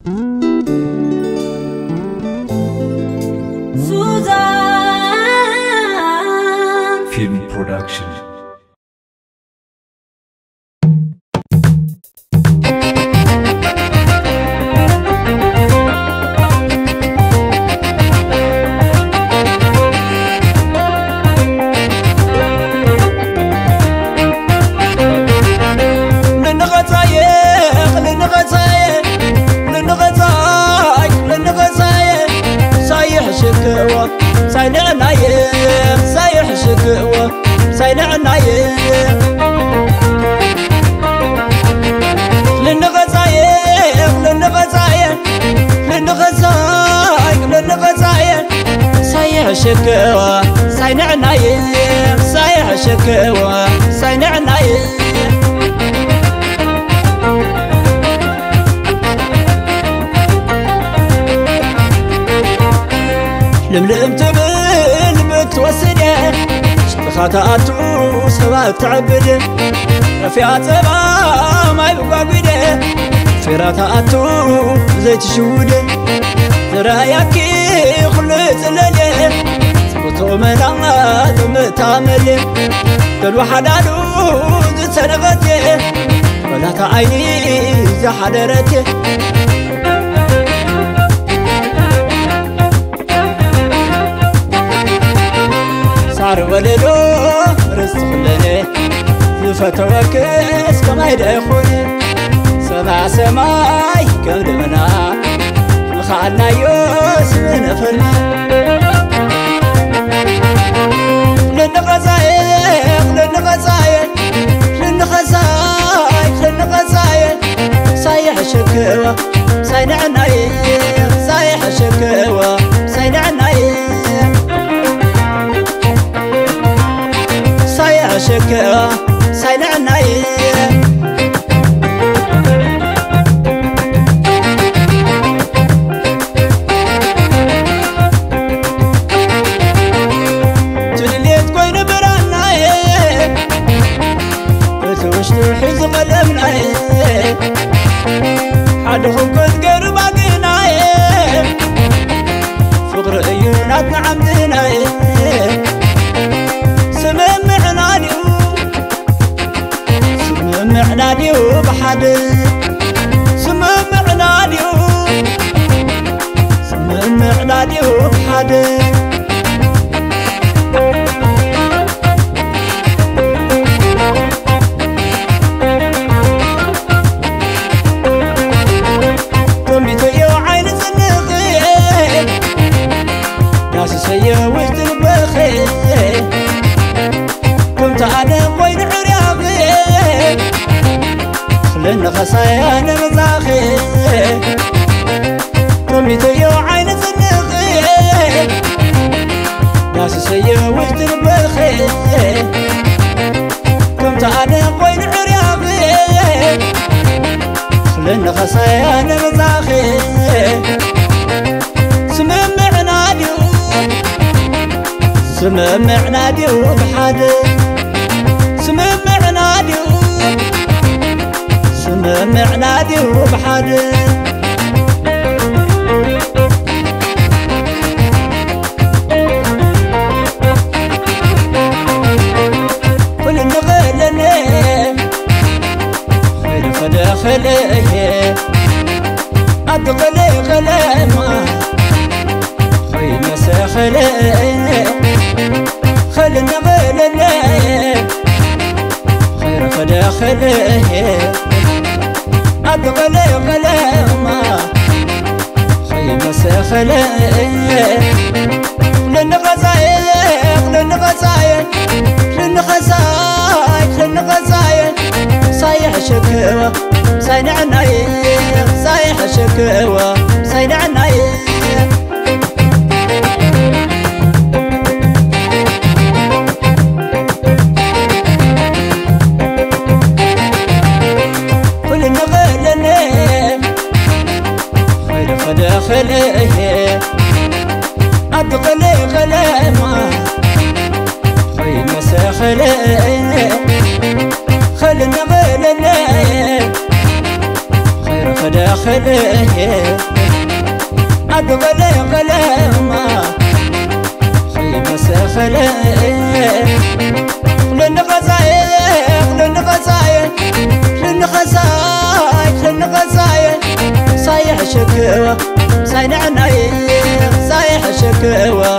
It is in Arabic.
Suzanne Film Production. شكوى ساينعناي صايح شكوى ساينعناي لملم تبل بتوسده اشتخاتاتو سبات تعبده رفيعات سبا ما يبقى بده فيراتاتو زيت شوده تراياكي خلت لليه سبتو منامات ومتعملي دلو حدادو زتنغتي ولا تعيني زحدرتي صار ولدو رزق لني يفتوكس كما يدخوني سمع سماي كودمنا خالنا يوسف نفرنا لنغزايق لنغزايق لنغزايق لنغزايق صايح شكوى صاينعناي صايح شكوى صاينعناي صايح شكوى صاينعناي حدهم كنت قرب عقناي فقر عيوناتنا عمدناي سمم عناديو بحد سمم عناديو بحد سيا وجد البخيل كنت أنا وين عرياقي خلنا خصايا أنا مزاخي كميت يا عين زنقي ناس سيا وجد البخيل كنت أنا وين عرياقي خلنا خصايا أنا مزاخي سمم عناديو بحد سمم عناديو بحد كل النغلني خير فداخلي أدغلي غلما خير مساخلي خلنا غلنا خير فداخله أبغلي غلما خير مساخله لنغزايق لنغزايق لنغزايق لنغزايق صايح شكوى صاينعناي صايح شكوى صاينعناي خليه أدغلي غلما خير مساخليه خلنا غلنا خير فداخل خليه أدغلي غلما خيمة سخليه لن غزايا صايح شكوى صاينعني صايح شكوى